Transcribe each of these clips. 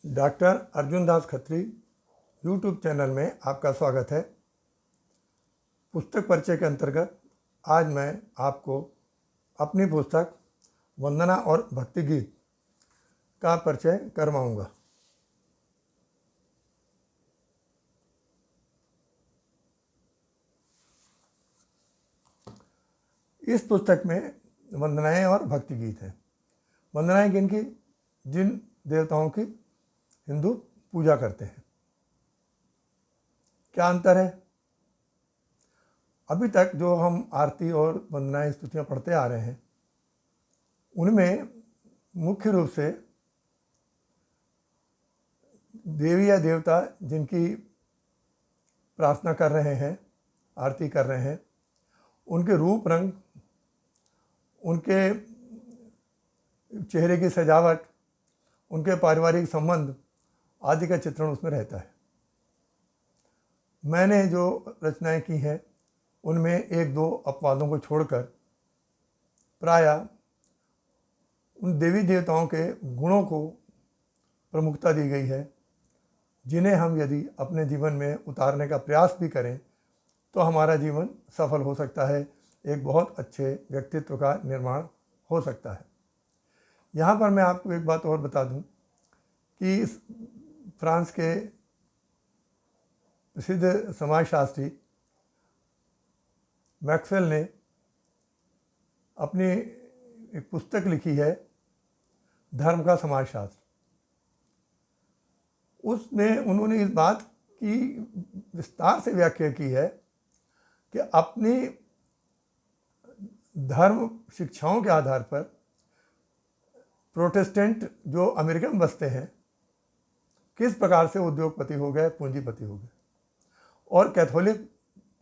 Doctor Arjun Das Khatri YouTube channel में आपका स्वागत है। पुस्तक परिचय के अंतर्गत आज मैं आपको अपनी पुस्तक वंदना और भक्ति गीत का परिचय करवाऊंगा। इस पुस्तक में वंदनाएं और भक्ति गीत हैं। वंदनाएं किनकी? जिन देवताओं की हिंदू पूजा करते हैं। क्या अंतर है? अभी तक जो हम आरती और वंदनाएं स्तुतियाँ पढ़ते आ रहे हैं उनमें मुख्य रूप से देवी या देवता जिनकी प्रार्थना कर रहे हैं, आरती कर रहे हैं, उनके रूप रंग, उनके चेहरे की सजावट, उनके पारिवारिक संबंध आदि का चित्रण उसमें रहता है। मैंने जो रचनाएं की हैं उनमें एक दो अपवादों को छोड़कर प्रायः उन देवी देवताओं के गुणों को प्रमुखता दी गई है, जिन्हें हम यदि अपने जीवन में उतारने का प्रयास भी करें तो हमारा जीवन सफल हो सकता है, एक बहुत अच्छे व्यक्तित्व का निर्माण हो सकता है। यहाँ पर मैं आपको एक बात और बता दूं कि फ्रांस के प्रसिद्ध समाजशास्त्री मैक्सवेल ने अपनी एक पुस्तक लिखी है, धर्म का समाजशास्त्र। उसमें उन्होंने इस बात की विस्तार से व्याख्या की है कि अपनी धर्म शिक्षाओं के आधार पर प्रोटेस्टेंट जो अमेरिका में बसते हैं किस प्रकार से उद्योगपति हो गए, पूंजीपति हो गए, और कैथोलिक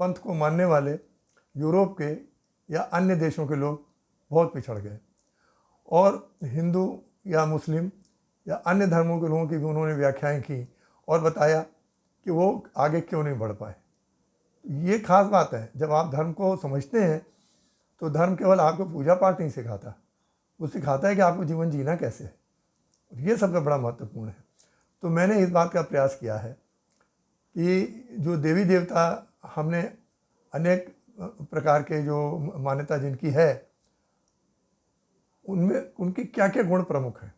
पंथ को मानने वाले यूरोप के या अन्य देशों के लोग बहुत पिछड़ गए, और हिंदू या मुस्लिम या अन्य धर्मों के लोगों की भी उन्होंने व्याख्याएं की और बताया कि वो आगे क्यों नहीं बढ़ पाए। ये खास बात है, जब आप धर्म को समझते हैं तो धर्म केवल आपको पूजा पाठ नहीं सिखाता, वो सिखाता है कि आपको जीवन जीना कैसे है। ये सबसे बड़ा महत्वपूर्ण है। तो मैंने इस बात का प्रयास किया है कि जो देवी देवता हमने अनेक प्रकार के जो मान्यता जिनकी है उनमें उनके क्या क्या गुण प्रमुख हैं,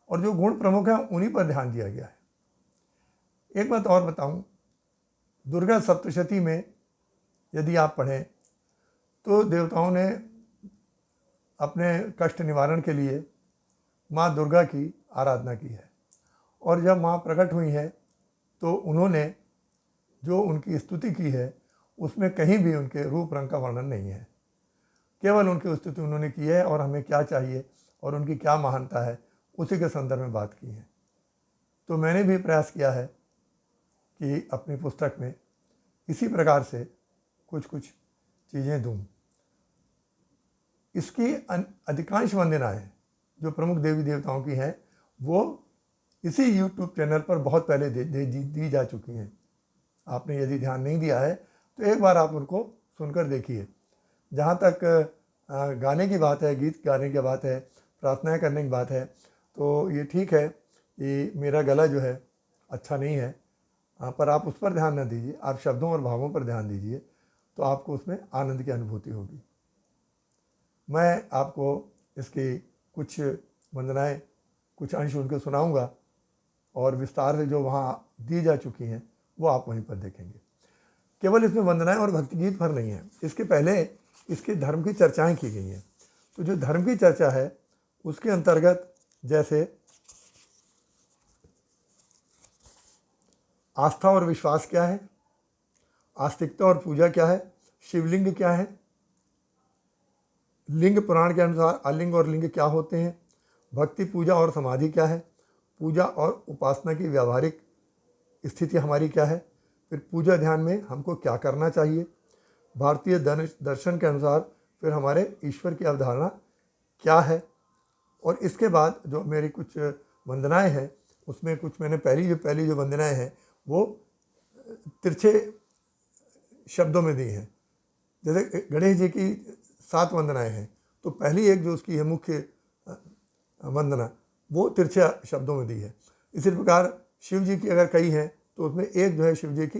और जो गुण प्रमुख हैं उन्हीं पर ध्यान दिया गया है। एक बात और बताऊं, दुर्गा सप्तशती में यदि आप पढ़ें तो देवताओं ने अपने कष्ट निवारण के लिए माँ दुर्गा की आराधना की है, और जब माँ प्रकट हुई है तो उन्होंने जो उनकी स्तुति की है उसमें कहीं भी उनके रूप रंग का वर्णन नहीं है, केवल उनकी स्तुति उन्होंने की है और हमें क्या चाहिए और उनकी क्या महानता है उसी के संदर्भ में बात की है। तो मैंने भी प्रयास किया है कि अपनी पुस्तक में इसी प्रकार से कुछ कुछ चीज़ें दूँ। इसकी अधिकांश वंदनाएं जो प्रमुख देवी देवताओं की हैं वो इसी यूट्यूब चैनल पर बहुत पहले दी जा चुकी हैं। आपने यदि ध्यान नहीं दिया है तो एक बार आप उनको सुनकर देखिए। जहाँ तक गाने की बात है, गीत गाने की बात है, प्रार्थनाएं करने की बात है, तो ये ठीक है कि मेरा गला जो है अच्छा नहीं है, पर आप उस पर ध्यान न दीजिए, आप शब्दों और भावों पर ध्यान दीजिए, तो आपको उसमें आनंद की अनुभूति होगी। मैं आपको इसकी कुछ वंदनाएं, कुछ अंश उनके सुनाऊंगा, और विस्तार से जो वहाँ दी जा चुकी हैं वो आप वहीं पर देखेंगे। केवल इसमें वंदनाएं और भक्ति गीत भर नहीं है, इसके पहले इसके धर्म की चर्चाएं की गई हैं। तो जो धर्म की चर्चा है उसके अंतर्गत जैसे आस्था और विश्वास क्या है, आस्तिकता और पूजा क्या है, शिवलिंग क्या है, लिंग पुराण के अनुसार अलिंग और लिंग क्या होते हैं, भक्ति पूजा और समाधि क्या है, पूजा और उपासना की व्यावहारिक स्थिति हमारी क्या है, फिर पूजा ध्यान में हमको क्या करना चाहिए, भारतीय दर्शन के अनुसार फिर हमारे ईश्वर की अवधारणा क्या है। और इसके बाद जो मेरी कुछ वंदनाएं हैं उसमें कुछ मैंने पहली जो वंदनाएं हैं वो तिरछे शब्दों में दी हैं। जैसे गणेश जी की 7 वंदनाएं हैं, तो पहली एक जो उसकी है मुख्य वंदना वो तिरछे शब्दों में दी है। इसी प्रकार शिव जी की अगर कई हैं तो उसमें एक जो है शिव जी की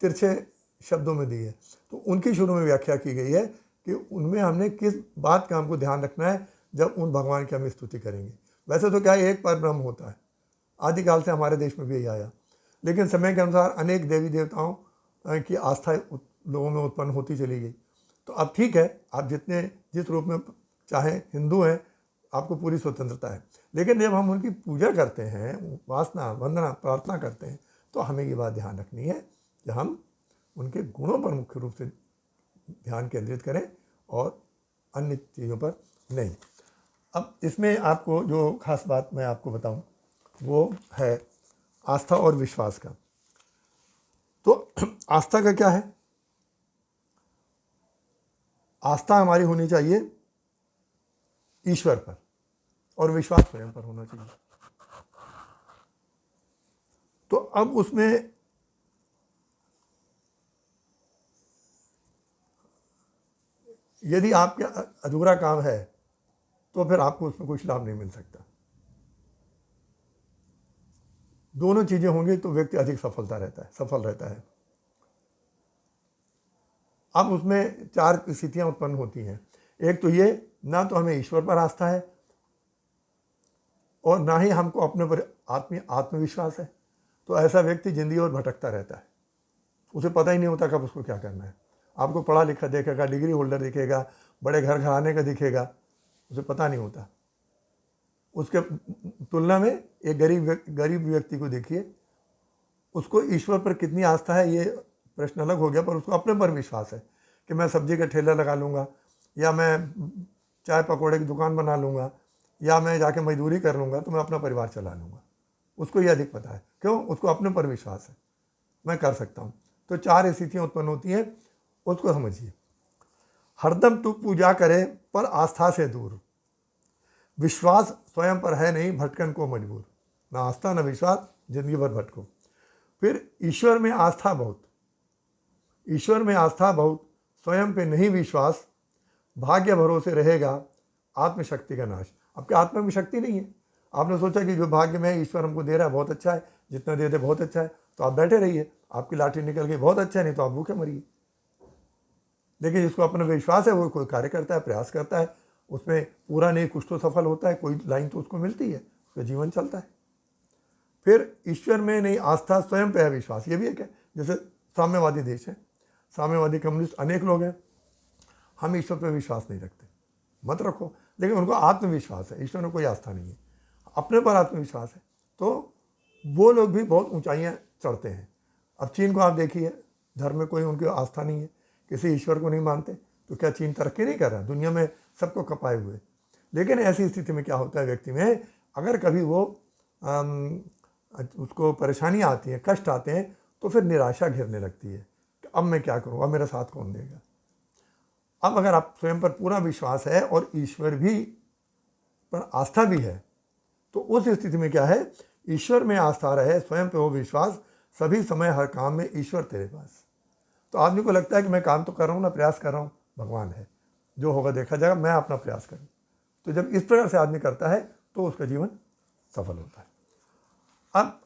तिरछे शब्दों में दी है, तो उनकी शुरू में व्याख्या की गई है कि उनमें हमने किस बात का हमको ध्यान रखना है जब उन भगवान की हम स्तुति करेंगे। वैसे तो क्या है, एक पर ब्रह्म होता है, आदिकाल से हमारे देश में भी यही आया, लेकिन समय के अनुसार अनेक देवी देवताओं की आस्था लोगों में उत्पन्न होती चली गई। तो अब ठीक है, आप जिस रूप में चाहे हिंदू हैं, आपको पूरी स्वतंत्रता है, लेकिन जब हम उनकी पूजा करते हैं, उपासना वंदना प्रार्थना करते हैं, तो हमें ये बात ध्यान रखनी है कि हम उनके गुणों पर मुख्य रूप से ध्यान केंद्रित करें और अन्य चीज़ों पर नहीं। अब इसमें आपको जो खास बात मैं आपको बताऊं वो है आस्था और विश्वास का। तो आस्था का क्या है? आस्था हमारी होनी चाहिए ईश्वर पर और विश्वास स्वयं पर होना चाहिए। तो अब उसमें यदि आपका अधूरा काम है तो फिर आपको उसमें कुछ लाभ नहीं मिल सकता। दोनों चीज़ें होंगी तो व्यक्ति अधिक सफल रहता है। अब उसमें चार स्थितियां उत्पन्न होती हैं। एक तो ये, ना तो हमें ईश्वर पर आस्था है और ना ही हमको अपने पर आत्मविश्वास है, तो ऐसा व्यक्ति जिंदगी और भटकता रहता है, उसे पता ही नहीं होता कब उसको क्या करना है। आपको पढ़ा लिखा देखेगा, डिग्री होल्डर दिखेगा, बड़े घर घराने का दिखेगा, उसे पता नहीं होता। उसके तुलना में एक गरीब व्यक्ति को देखिए, उसको ईश्वर पर कितनी आस्था है ये प्रश्न अलग हो गया, पर उसको अपने पर विश्वास है कि मैं सब्जी का ठेला लगा लूँगा, या मैं चाय पकौड़े की दुकान बना लूँगा, या मैं जाके मजदूरी कर लूँगा तो मैं अपना परिवार चला लूँगा। उसको ये अधिक पता है, क्यों? उसको अपने पर विश्वास है, मैं कर सकता हूँ। तो चार स्थितियाँ उत्पन्न होती हैं, उसको समझिए। हरदम तू पूजा करे पर आस्था से दूर, विश्वास स्वयं पर है नहीं, भटकन को मजबूर। ना आस्था ना विश्वास, जिंदगी भर भटको। फिर ईश्वर में आस्था बहुत, स्वयं पे नहीं विश्वास, भाग्य भरोसे रहेगा आत्मशक्ति का नाश। आपके आत्मा में शक्ति नहीं है, आपने सोचा कि जो भाग्य में ईश्वर हमको दे रहा है बहुत अच्छा है, जितना दे दे बहुत अच्छा है, तो आप बैठे रहिए, आपकी लाठी निकल गई बहुत अच्छा है, नहीं तो आप भूखे मरिए। लेकिन जिसको अपना विश्वास है वो कोई कार्य करता है, प्रयास करता है, उसमें पूरा नहीं कुछ तो सफल होता है, कोई लाइन तो उसको मिलती है, उसका जीवन चलता है। फिर ईश्वर में नहीं आस्था, स्वयं पे है विश्वास। ये भी एक है, जैसे साम्यवादी देश है, साम्यवादी कम्युनिस्ट अनेक लोग हैं, हम ईश्वर पर विश्वास नहीं रखते, मत रखो, लेकिन उनको आत्मविश्वास है, ईश्वर में कोई आस्था नहीं है, अपने पर आत्मविश्वास है, तो वो लोग भी बहुत ऊंचाइयां चढ़ते हैं। अब चीन को आप देखिए, धर्म में कोई उनकी आस्था नहीं है, किसी ईश्वर को नहीं मानते, तो क्या चीन तरक्की नहीं कर रहा? दुनिया में सबको कपाए हुए। लेकिन ऐसी स्थिति में क्या होता है व्यक्ति में, अगर कभी वो उसको परेशानियाँ आती हैं, कष्ट आते हैं, तो फिर निराशा घेरने लगती है कि अब मैं क्या करूँ, अब मेरा साथ कौन देगा। अब अगर आप स्वयं पर पूरा विश्वास है और ईश्वर भी पर आस्था भी है, तो उस स्थिति में क्या है, ईश्वर में आस्था रहे, स्वयं पे हो विश्वास, सभी समय हर काम में ईश्वर तेरे पास। तो आदमी को लगता है कि मैं काम तो कर रहा हूँ ना, प्रयास कर रहा हूँ, भगवान है, जो होगा देखा जाएगा, मैं अपना प्रयास करूँ। तो जब इस प्रकार से आदमी करता है तो उसका जीवन सफल होता है। अब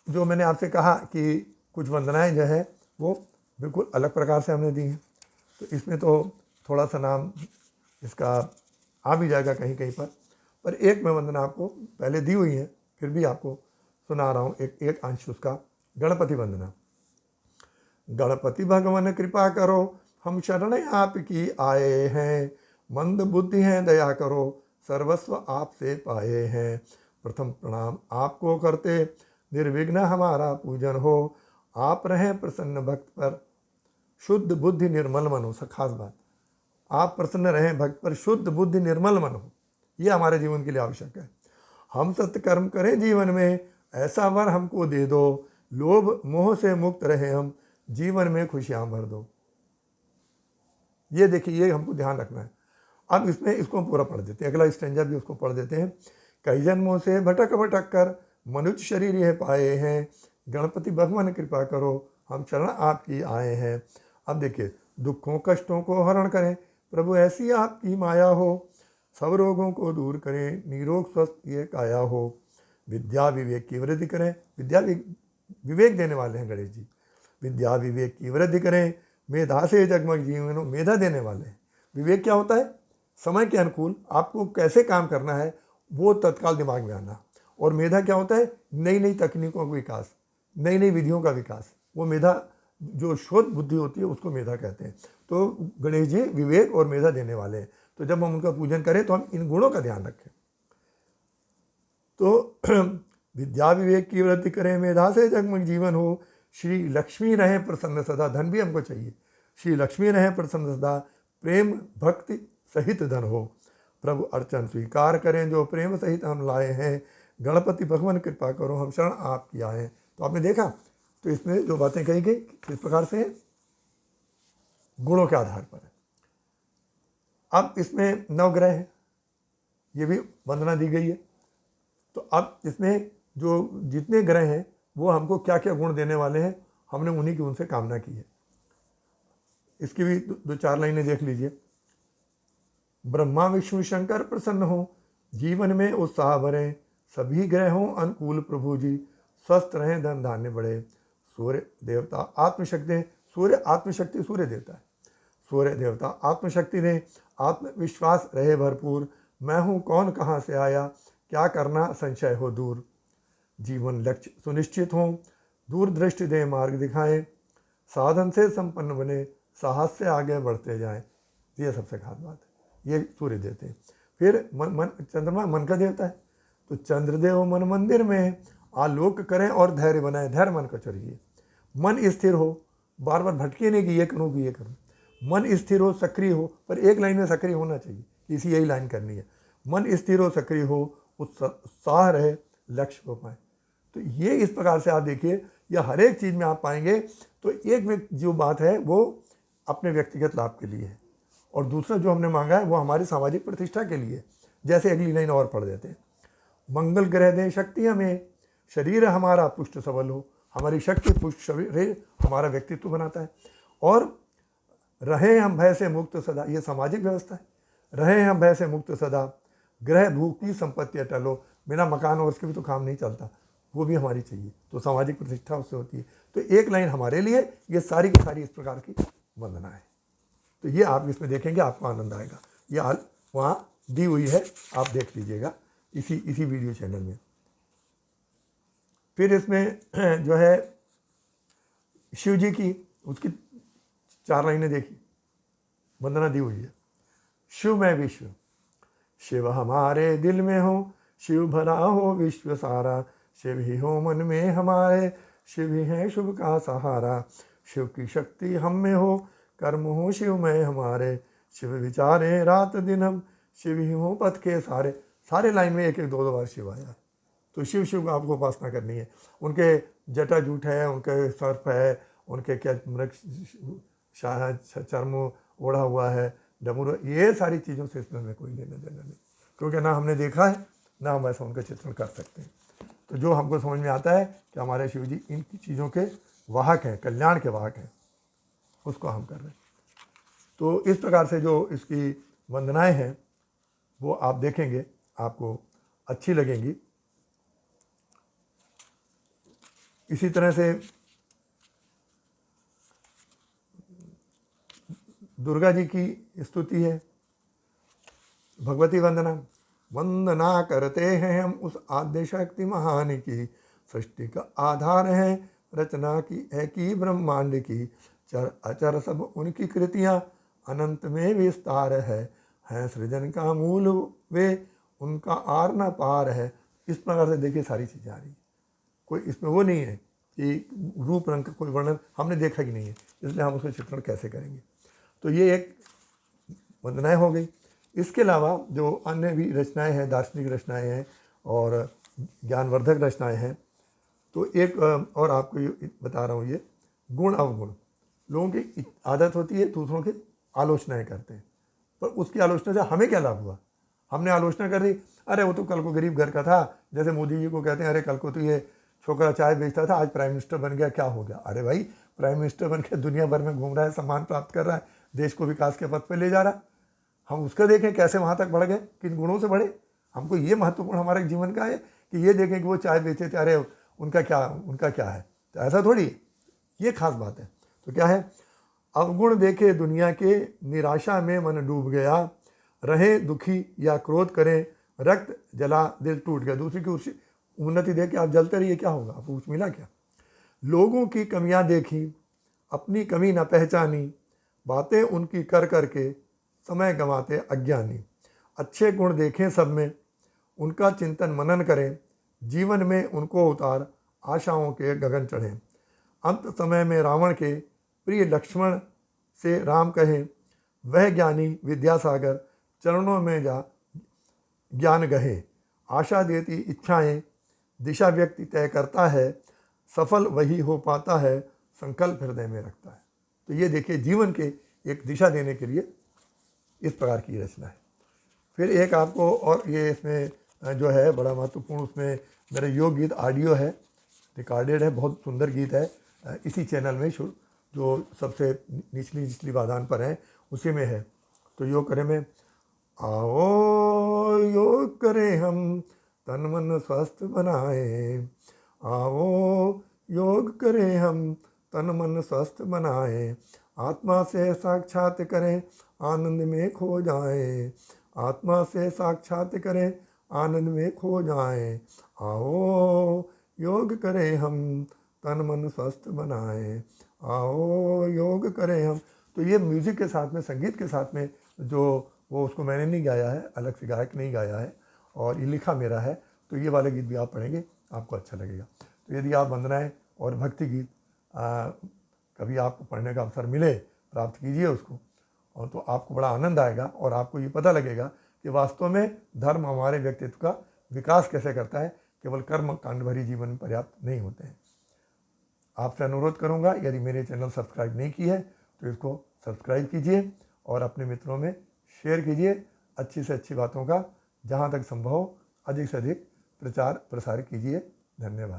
जो मैंने आपसे कहा कि कुछ वंदनाएं जो है वो बिल्कुल अलग प्रकार से हमने दी हैं, तो इसमें तो थोड़ा सा नाम इसका आ भी जाएगा कहीं कहीं पर एक मैं वंदना आपको पहले दी हुई है, फिर भी आपको सुना रहा हूँ एक अंश उसका। गणपति वंदना। गणपति भगवान कृपा करो, हम शरण आपकी आए हैं, मंद बुद्धि हैं दया करो, सर्वस्व आपसे पाए हैं। प्रथम प्रणाम आपको करते, निर्विघ्न हमारा पूजन हो, आप रहें प्रसन्न भक्त पर, शुद्ध बुद्धि निर्मल मन हो। खास बात, आप प्रसन्न रहें भक्त पर, शुद्ध बुद्धि निर्मल मन हो, ये हमारे जीवन के लिए आवश्यक है। हम सत्कर्म करें जीवन में, ऐसा वर हमको दे दो, लोभ मोह से मुक्त रहे हम, जीवन में खुशियां भर दो। ये देखिए, ये हमको ध्यान रखना है। अब इसमें इसको हम पूरा पढ़ देते हैं, अगला स्टेंजा भी उसको पढ़ देते हैं। कई जन्मों से भटक भटक कर मनुष्य शरीर यह पाए हैं, गणपति भगवान कृपा करो, हम शरण आपकी आए हैं। अब देखिए, दुखों कष्टों को हरण करें प्रभु, ऐसी आपकी माया हो, सब रोगों को दूर करें, निरोग स्वस्थ ये काया हो। विद्या विवेक की वृद्धि करें। विद्या विवेक देने वाले हैं गणेश जी। विद्या विवेक की वृद्धि करें, मेधा से जगमग जीवन हो, मेधा देने वाले हैं। विवेक क्या होता है? समय के अनुकूल आपको कैसे काम करना है वो तत्काल दिमाग में आना। और मेधा क्या होता है? नई नई तकनीकों का विकास, नई नई विधियों का विकास। वो मेधा, जो शोध बुद्धि होती है उसको मेधा कहते हैं। तो गणेश जी विवेक और मेधा देने वाले हैं। तो जब हम उनका पूजन करें तो हम इन गुणों का ध्यान रखें। तो विद्या विवेक की वृद्धि करें, मेधा से जगमग जीवन हो, श्री लक्ष्मी रहे प्रसन्न सदा। धन भी हमको चाहिए। श्री लक्ष्मी रहे प्रसन्न सदा, प्रेम भक्ति सहित धन हो। प्रभु अर्चन स्वीकार करें, जो प्रेम सहित हम लाए हैं। गणपति भगवान कृपा करो, हम शरण आपकी आए। तो आपने देखा, तो इसमें जो बातें कही गई किस प्रकार से है? गुणों के आधार पर है। अब इसमें नवग्रह है, ये भी वंदना दी गई है। तो अब इसमें जो जितने ग्रह हैं वो हमको क्या क्या गुण देने वाले हैं, हमने उन्हीं की उनसे कामना की है। इसकी भी दो चार लाइनें देख लीजिए। ब्रह्मा विष्णु शंकर प्रसन्न हो, जीवन में उत्साह भरें। सभी ग्रह हों अनुकूल प्रभु जी, स्वस्थ रहें धन धान्य बढ़े। सूर्य देवता आत्मशक्ति, सूर्य आत्मशक्ति सूर्य देवता है। सूर्य देवता आत्मशक्ति दें, आत्मविश्वास रहे भरपूर। मैं हूँ कौन कहाँ से आया, क्या करना संशय हो दूर। जीवन लक्ष्य सुनिश्चित हो, दूरदृष्टि दें मार्ग दिखाएं। साधन से संपन्न बने, साहस से आगे बढ़ते जाएं। ये सबसे खास बात है, ये सूर्य देते हैं। फिर मन चंद्रमा मन का देवता है। तो चंद्रदेव मन मंदिर में आलोक करें और धैर्य बनाएं। धैर्य मन को चाहिए। मन स्थिर हो, बार बार भटके नहीं कि ये करूँ कि ये करूँ। मन स्थिर हो, सक्रिय हो, पर एक लाइन में सक्रिय होना चाहिए, इसी यही लाइन करनी है। मन स्थिर हो, सक्रिय हो, उत्साह रहे, लक्ष्य हो पाए। तो ये इस प्रकार से आप देखिए, यह हर एक चीज़ में आप पाएंगे। तो एक जो बात है वो अपने व्यक्तिगत लाभ के लिए है, और दूसरा जो हमने मांगा है वो हमारी सामाजिक प्रतिष्ठा के लिए। जैसे अगली लाइन और पढ़ देते हैं। मंगल ग्रह दें शक्ति हमें, शरीर हमारा पुष्ट सबल हो। हमारी शक्ति पुष्ट शरीर हमारा व्यक्तित्व बनाता है। और रहें हम भय से मुक्त सदा, ये सामाजिक व्यवस्था है। रहें हम भय से मुक्त सदा, ग्रह भू की संपत्ति अटल हो। बिना मकान और उसके भी तो काम नहीं चलता, वो भी हमारी चाहिए। तो सामाजिक प्रतिष्ठा उससे होती है। तो एक लाइन हमारे लिए, ये सारी की सारी इस प्रकार की वंदना है। तो ये आप इसमें देखेंगे, आपको आनंद आएगा। ये वहाँ दी हुई है, आप देख लीजिएगा इसी वीडियो चैनल में। फिर इसमें जो है शिव जी की, उसकी 4 लाइनें देखिए, वंदना दी हुई है। शिव में विश्व, शिव हमारे दिल में हो, शिव भरा हो विश्व सारा। शिव ही हो मन में हमारे, शिव ही है शुभ का सहारा। शिव की शक्ति हम में हो, कर्म हो शिव में हमारे। शिव विचारे रात दिन हम, शिव ही हो पथ के सारे। सारे लाइन में एक एक दो बार शिव आया। तो शिव शिव आपको उपासना करनी है। उनके जटा जूट है, उनके सर्प है, उनके क्या मृग शाह चर्म ओढ़ा हुआ है, डमरू, ये सारी चीज़ों से इसमें हमें कोई लेना देना नहीं, क्योंकि ना हमने देखा है ना हम ऐसा उनका चित्रण कर सकते हैं। तो जो हमको समझ में आता है कि हमारे शिव जी इन चीज़ों के वाहक हैं, कल्याण के वाहक हैं, उसको हम कर रहे हैं। तो इस प्रकार से जो इसकी वंदनाएं हैं वो आप देखेंगे, आपको अच्छी लगेंगी। इसी तरह से दुर्गा जी की स्तुति है, भगवती वंदना। वंदना करते हैं हम उस आद्य शक्ति महान की, सृष्टि का आधार है, रचना की है की ब्रह्मांड की। चर अचर सब उनकी कृतियाँ, अनंत में विस्तार है सृजन का मूल वे, उनका आर न पार है। इस प्रकार से देखिए सारी चीज़ें आ रही है। कोई इसमें वो नहीं है कि रूप रंग का कोई वर्णन हमने देखा ही नहीं है, इसलिए हम उसका चित्रण कैसे करेंगे। तो ये एक वंदनाएं हो गई। इसके अलावा जो अन्य भी रचनाएं हैं, दार्शनिक रचनाएं हैं और ज्ञानवर्धक रचनाएं हैं। तो एक और आपको ये बता रहा हूँ, ये गुण अवगुण। लोगों की आदत होती है दूसरों की आलोचनाएं करते हैं, पर उसकी आलोचना से हमें क्या लाभ हुआ? हमने आलोचना कर दी, अरे वो तो कल को गरीब घर का था। जैसे मोदी जी को कहते हैं, अरे कल को तो ये छोकरा चाय बेचता था, आज प्राइम मिनिस्टर बन गया, क्या हो गया? अरे भाई, प्राइम मिनिस्टर बन के दुनिया भर में घूम रहा है, सम्मान प्राप्त कर रहा है, देश को विकास के पथ पर ले जा रहा है। हम उसका देखें कैसे वहाँ तक बढ़ गए, किन गुणों से बढ़े। हमको ये महत्वपूर्ण हमारे जीवन का है कि ये देखें कि वो चाय बेचे थे, अरे उनका क्या है, तो ऐसा थोड़ी, ये खास बात है। तो क्या है, अवगुण देखे दुनिया के, निराशा में मन डूब गया, रहे दुखी या क्रोध करें, रक्त जला दिल टूट गया। दूसरी की उन्नति देख के आप जलते रहिए, क्या होगा, आपको कुछ मिला क्या? लोगों की कमियां देखी, अपनी कमी न पहचानी, बातें उनकी कर करके समय गंवाते अज्ञानी। अच्छे गुण देखें सब में, उनका चिंतन मनन करें, जीवन में उनको उतार आशाओं के गगन चढ़ें। अंत समय में रावण के प्रिय लक्ष्मण से राम कहें, वह ज्ञानी विद्यासागर चरणों में जा ज्ञान गहे। आशा देती इच्छाएं, दिशा व्यक्ति तय करता है, सफल वही हो पाता है, संकल्प हृदय में रखता है। तो ये देखिए, जीवन के एक दिशा देने के लिए इस प्रकार की रचना है। फिर एक आपको, और ये इसमें जो है बड़ा महत्वपूर्ण, उसमें मेरा योग गीत ऑडियो है, रिकॉर्डेड है, बहुत सुंदर गीत है, इसी चैनल में जो सबसे निचली बादान पर है, उसी में है। तो योग करें में, आओ योग करें हम, तन मन स्वस्थ बनाए, आओ योग करें हम, तन मन स्वस्थ बनाए, आत्मा से साक्षात करें, आनंद में खो जाए, आत्मा से साक्षात करें, आनंद में खो जाए, आओ योग करें हम, तन मन स्वस्थ बनाए, आओ योग करें हम। तो ये म्यूज़िक के साथ में, संगीत के साथ में, जो वो उसको मैंने नहीं गाया है, अलग से गायक नहीं गाया है, और ये लिखा मेरा है। तो ये वाले गीत भी आप पढ़ेंगे, आपको अच्छा लगेगा। तो यदि आप वंदनाएं और भक्ति गीत कभी आपको पढ़ने का अवसर मिले, प्राप्त कीजिए उसको, और तो आपको बड़ा आनंद आएगा, और आपको ये पता लगेगा कि वास्तव में धर्म हमारे व्यक्तित्व का विकास कैसे करता है, केवल कर्म कांड भरी जीवन में पर्याप्त नहीं होते हैं। आपसे अनुरोध करूंगा, यदि मेरे चैनल सब्सक्राइब नहीं की है तो इसको सब्सक्राइब कीजिए, और अपने मित्रों में शेयर कीजिए। अच्छी से अच्छी बातों का जहाँ तक संभव अधिक से अधिक प्रचार प्रसार कीजिए। धन्यवाद।